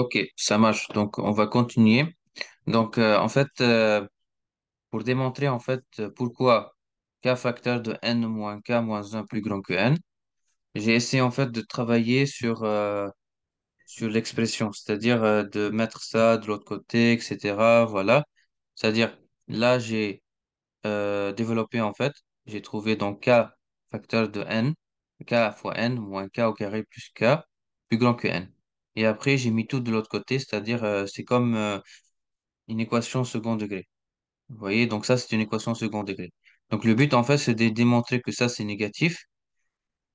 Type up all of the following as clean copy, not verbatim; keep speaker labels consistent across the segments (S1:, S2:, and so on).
S1: Ok, ça marche. Donc, on va continuer. Donc, pour démontrer pourquoi k facteur de n moins k moins un plus grand que n, j'ai essayé de travailler sur l'expression, c'est-à-dire de mettre ça de l'autre côté, etc. Voilà. C'est-à-dire, là, j'ai développé j'ai trouvé donc k facteur de n, k fois n moins k au carré plus k plus grand que n. Et après, j'ai mis tout de l'autre côté, c'est-à-dire c'est comme une équation second degré. Vous voyez, donc ça, c'est une équation second degré. Donc le but, c'est de démontrer que ça, c'est négatif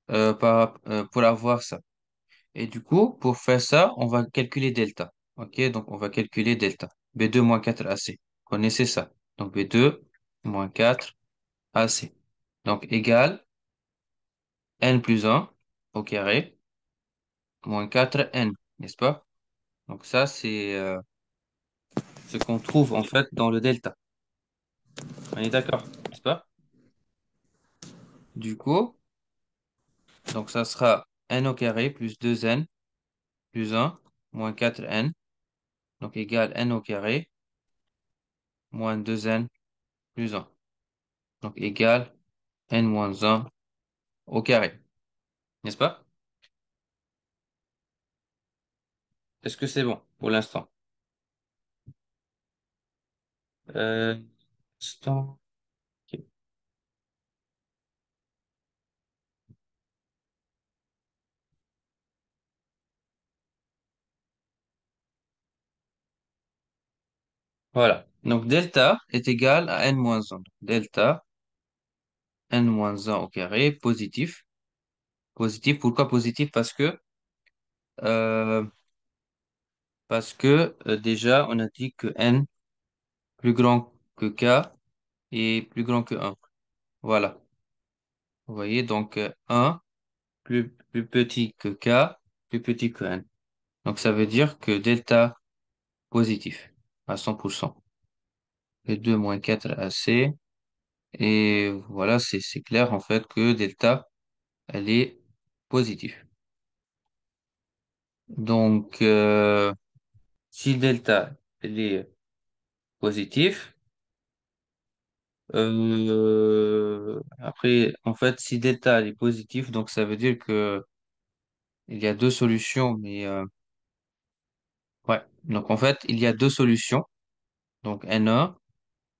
S1: pour avoir ça. Et du coup, pour faire ça, on va calculer delta. OK, donc on va calculer delta. B2 moins 4AC. Connaissez ça. Donc B2 moins 4AC. Donc égal n plus un au carré moins 4n, n'est-ce pas? Donc ça, c'est ce qu'on trouve dans le delta. On est d'accord, n'est-ce pas? Du coup, donc ça sera n au carré plus 2n plus un moins 4n. Donc égal n au carré moins 2n plus un. Donc égal n moins un au carré. N'est-ce pas? Est-ce que c'est bon pour l'instant? Euh, instant, ok. Voilà. Donc delta est égal à n moins un. Delta n moins un au carré, positif. Positif, pourquoi positif? Euh, parce que déjà, on a dit que n plus grand que k et plus grand que un. Voilà. Vous voyez, donc 1 plus petit que k, plus petit que n. Donc ça veut dire que delta positif à 100%. Et 2 moins 4 AC. Et voilà, c'est clair que delta, elle est positive. Donc, si delta, elle est positive, après, si delta, elle est positive, donc ça veut dire que il y a deux solutions, mais ouais. Donc, il y a deux solutions, donc N1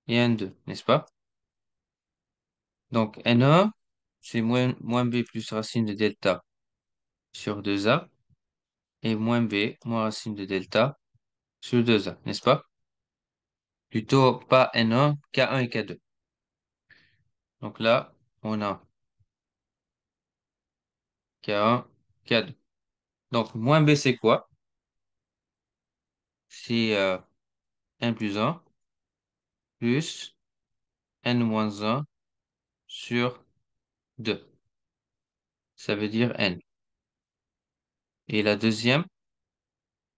S1: et N2, n'est-ce pas? Donc, N1, c'est moins B plus racine de delta sur 2A, et moins B moins racine de delta sur 2A, n'est-ce pas? Plutôt pas N1, K1 et K2. Donc là, on a K1, K2. Donc, moins B, c'est quoi? C'est N plus un plus N moins un sur 2. Ça veut dire N. Et la deuxième,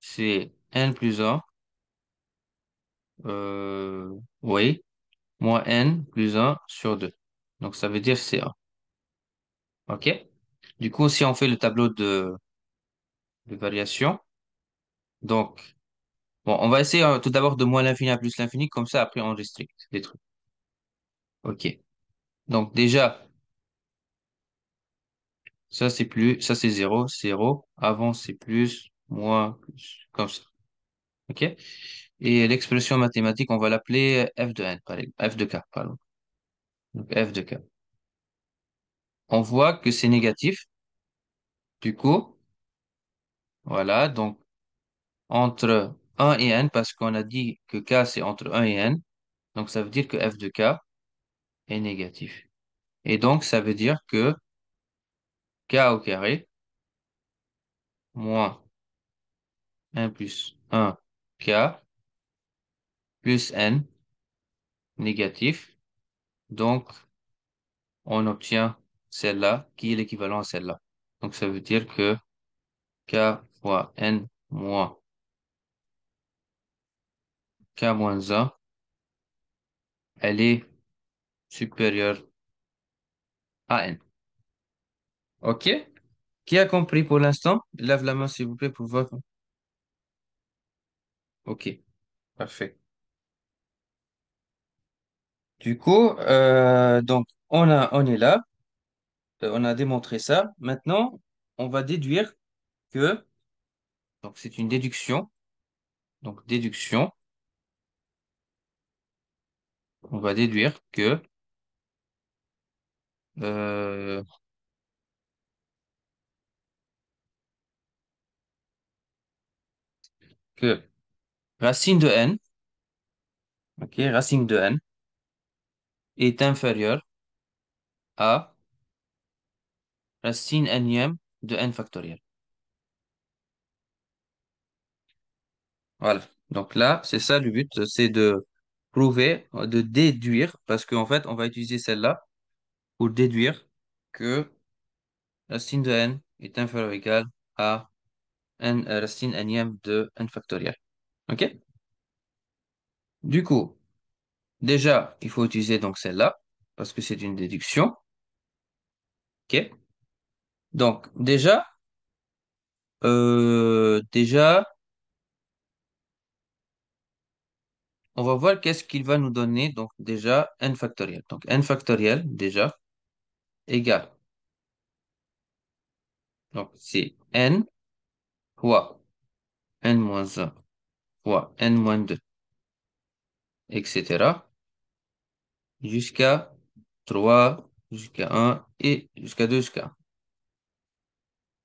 S1: c'est N plus un, oui, moins N plus un sur 2. Donc, ça veut dire C1. OK? Du coup, si on fait le tableau de variation, donc, bon, on va essayer tout d'abord de moins l'infini à plus l'infini, comme ça, après, on restricte des trucs. OK. Donc, déjà, ça c'est zéro, zéro. Avant, c'est plus, moins, plus, comme ça. OK? Et l'expression mathématique, on va l'appeler f de n, par exemple, f de k, pardon. Donc, f de k. On voit que c'est négatif. Du coup, voilà. Donc, entre un et n, parce qu'on a dit que k, c'est entre un et n. Donc, ça veut dire que f de k est négatif. Et donc, ça veut dire que k au carré moins un plus un k plus n négatif. Donc, on obtient celle-là qui est l'équivalent à celle-là. Donc, ça veut dire que k fois n moins k moins un, elle est supérieure à n. OK? Qui a compris pour l'instant? Lève la main, s'il vous plaît, pour voir. OK, parfait. Du coup, donc, on est là, on a démontré ça. Maintenant, on va déduire que, donc c'est une déduction, donc déduction, on va déduire euh, que racine de n, ok, racine de n est inférieure à racine énième de n factoriel. Voilà. Donc là, c'est ça le but, c'est de prouver, de déduire, parce qu'en fait, on va utiliser celle-là pour déduire que racine de n est inférieure ou égale à n, racine énième de n factoriel. OK? Du coup, déjà, il faut utiliser donc celle-là, parce que c'est une déduction. OK? Donc, déjà, on va voir qu'est-ce qu'il va nous donner. Donc, déjà, n factoriel. Donc, n factoriel, déjà, égale. Donc, c'est n fois n-1 fois n-2, etc. jusqu'à 3, jusqu'à 1 et jusqu'à 2, jusqu'à 1.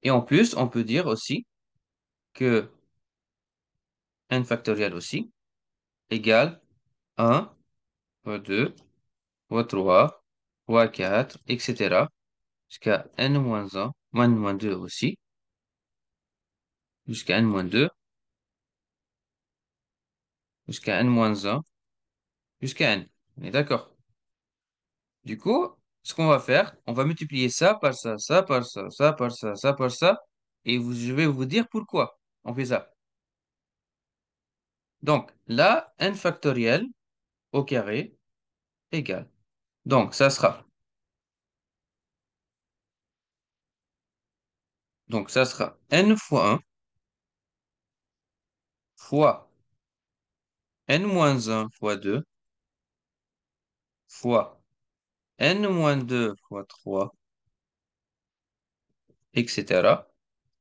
S1: Et en plus, on peut dire aussi que n factoriel aussi égale 1 fois 2 fois 3 fois 4, etc. jusqu'à n-1, n-2 aussi, jusqu'à n-2, jusqu'à n-1, jusqu'à n. On est d'accord? Du coup, ce qu'on va faire, on va multiplier ça par ça, ça par ça, ça par ça, ça par ça, et je vais vous dire pourquoi on fait ça. Donc, là, n factoriel au carré égale. Donc, ça sera n fois 1 fois n-1 fois 2 fois n-2 fois 3, etc.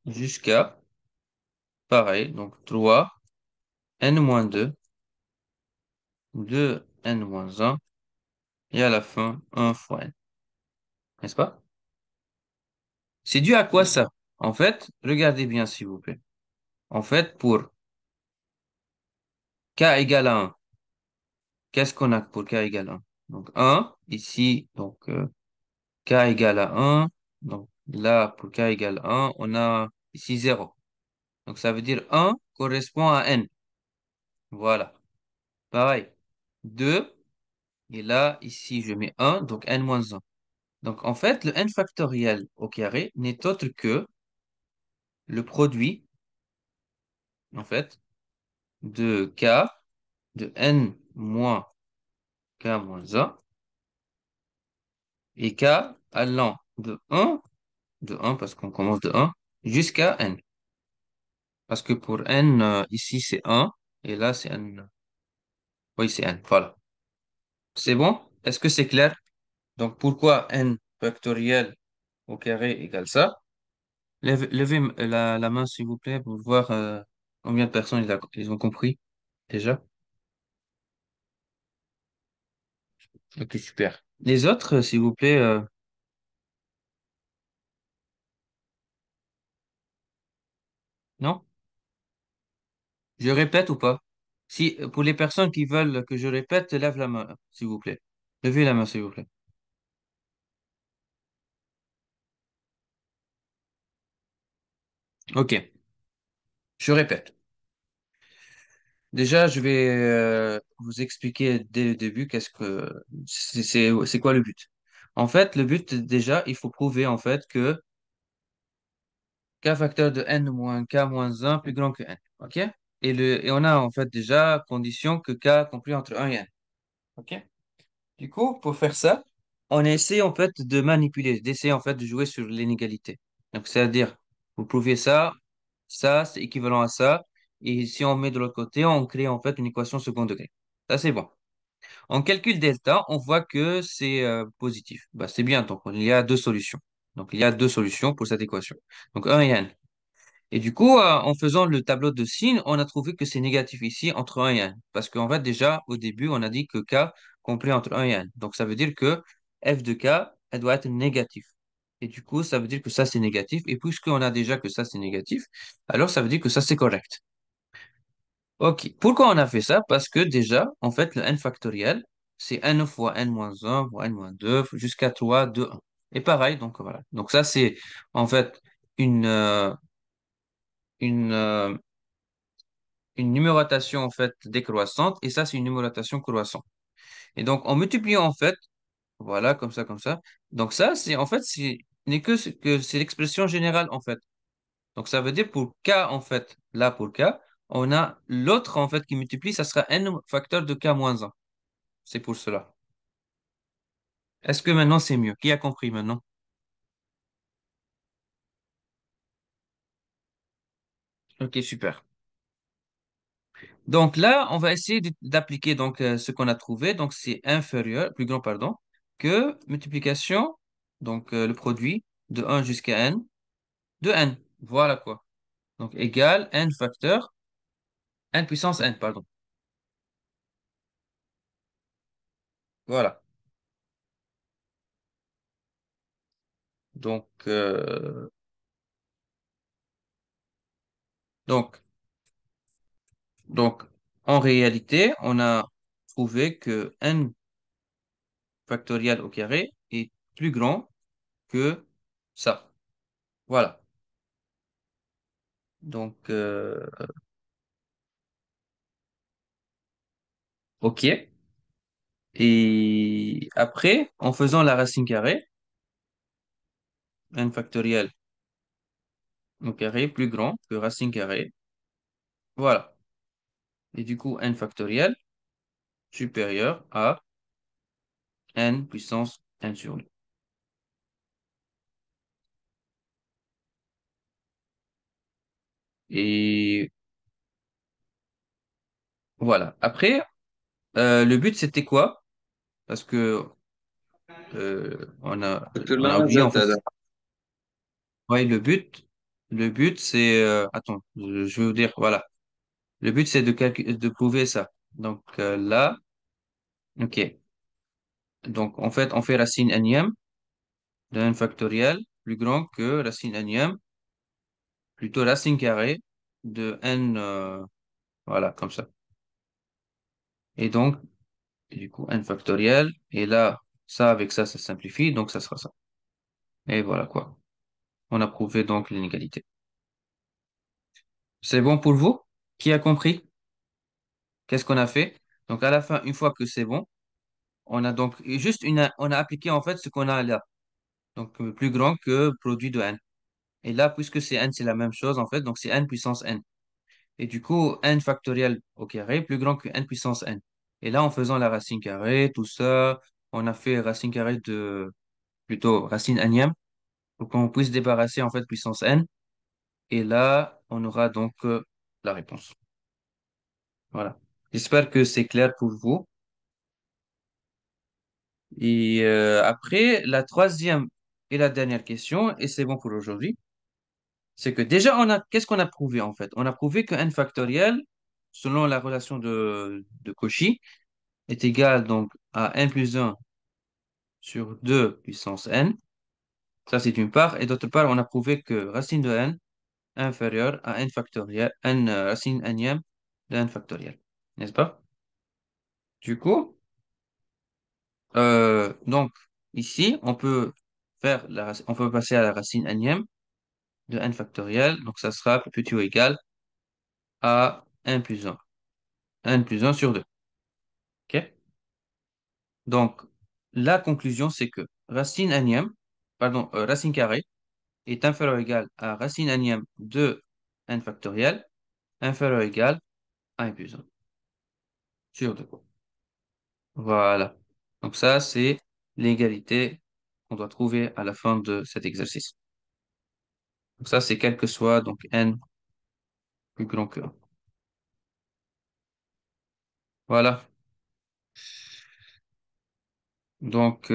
S1: jusqu'à, pareil, donc 3 n-2, 2 n-1, et à la fin, 1 fois n. N'est-ce pas? C'est dû à quoi ça? En fait, regardez bien s'il vous plaît. En fait, pour k égale à 1, qu'est-ce qu'on a pour k égale à 1? Donc 1, ici, donc k égale à 1. Donc là, pour k égale à 1, on a ici 0. Donc ça veut dire 1 correspond à n. Voilà. Pareil. 2, et là, ici, je mets 1, donc n moins 1. Donc en fait, le n factoriel au carré n'est autre que le produit, en fait, de k de n moins k moins 1 et k allant de 1 parce qu'on commence de 1, jusqu'à n. Parce que pour n, ici c'est 1, et là c'est n. Oui, c'est n, voilà. C'est bon? Est-ce que c'est clair? Donc pourquoi n factoriel au carré égale ça? Levez la main s'il vous plaît pour voir combien de personnes ils ont compris déjà. Ok, super. Les autres, s'il vous plaît, non? Je répète ou pas? Si, pour les personnes qui veulent que je répète, lève la main, s'il vous plaît. Levez la main, s'il vous plaît. Ok, je répète. Déjà, je vais vous expliquer dès le début c'est quoi le but. En fait, le but, déjà, il faut prouver en fait que k facteur de n moins k moins 1 plus grand que n. Ok? Et on a en fait déjà condition que k compris entre 1 et n. Ok? Du coup, pour faire ça, on essaie en fait de manipuler, d'essayer en fait de jouer sur l'inégalité. Donc, c'est-à-dire, vous prouvez ça, ça, c'est équivalent à ça. Et si on met de l'autre côté, on crée en fait une équation second degré. Ça, c'est bon. On calcule delta, on voit que c'est positif. Bah, c'est bien, donc il y a deux solutions. Donc il y a deux solutions pour cette équation. Donc un et n. Et du coup, en faisant le tableau de signes, on a trouvé que c'est négatif ici entre un et n. Parce qu'en fait, déjà, au début, on a dit que k compris entre un et n. Donc ça veut dire que f de k, elle doit être négative. Et du coup, ça veut dire que ça, c'est négatif. Et puisqu'on a déjà que ça, c'est négatif, alors ça veut dire que ça, c'est correct. OK. Pourquoi on a fait ça? Parce que déjà, en fait, le n factoriel, c'est n fois n moins 1 fois n moins 2 jusqu'à 3 de 1. Et pareil, donc voilà. Donc ça, c'est en fait une, euh, une, euh, une numérotation en fait décroissante et ça, c'est une numérotation croissante. Et donc, en multipliant en fait, voilà, comme ça. Donc ça, c'est en fait, n'est que c'est l'expression générale en fait. Donc ça veut dire pour k en fait, là pour k, on a l'autre en fait qui multiplie, ça sera n facteur de k moins 1. C'est pour cela. Est-ce que maintenant c'est mieux? Qui a compris maintenant? Ok, super. Donc là, on va essayer d'appliquer donc ce qu'on a trouvé. Donc c'est inférieur, plus grand, pardon, que multiplication, donc le produit de 1 jusqu'à n, de n. Voilà quoi. Donc égal n facteur, n puissance n, pardon. Voilà. Donc, donc, donc, en réalité, on a trouvé que n factoriel au carré est plus grand que ça. Voilà. Donc, OK. Et après, en faisant la racine carrée, n factoriel au carré plus grand que racine carrée. Voilà. Et du coup, n factoriel supérieur à n puissance n sur 2. Et voilà. Après, le but, c'était quoi? Parce que on a
S2: كلها
S1: oublié, en
S2: زاد
S1: fait.
S2: هذا.
S1: Ouais, le but, c'est... attends, je veux dire, voilà. Le but, c'est de prouver ça. Donc là, OK. Donc, en fait, on fait racine énième de n factoriel plus grand que racine énième, plutôt racine carrée de n, voilà, comme ça. Et donc, du coup, n factoriel, et là, ça avec ça simplifie, donc ça sera ça. Et voilà quoi. On a prouvé donc l'inégalité. C'est bon pour vous? Qui a compris? Qu'est-ce qu'on a fait? Donc, à la fin, une fois que c'est bon, on a donc on a appliqué en fait ce qu'on a là. Donc, plus grand que produit de n. Et là, puisque c'est n, c'est la même chose en fait, donc c'est n puissance n. Et du coup, n factoriel au carré plus grand que n puissance n. Et là, en faisant la racine carrée, tout ça, on a fait racine carrée plutôt racine énième, pour qu'on puisse débarrasser en fait puissance n. Et là, on aura donc la réponse. Voilà. J'espère que c'est clair pour vous. Et après, la troisième et la dernière question, et c'est bon pour aujourd'hui, c'est que déjà, qu'est-ce qu'on a prouvé en fait? On a prouvé que n factoriel, selon la relation de Cauchy, est égal donc à n plus 1 sur 2 puissance n. Ça, c'est une part. Et d'autre part, on a prouvé que racine de n est inférieure à n factoriel, n racine énième de n factoriel. N'est-ce pas? Du coup, donc, ici, on peut passer à la racine énième de n factoriel. Donc, ça sera petit ou égal à n plus 1. N plus 1 sur 2. OK? Donc, la conclusion, c'est que racine énième, pardon, racine carrée est inférieur ou égal à racine énième de n factoriel, inférieur ou égal à n plus 1 sur 2. Voilà. Donc ça, c'est l'égalité qu'on doit trouver à la fin de cet exercice. Donc ça, c'est quel que soit donc n plus grand que 1. Voilà. Donc,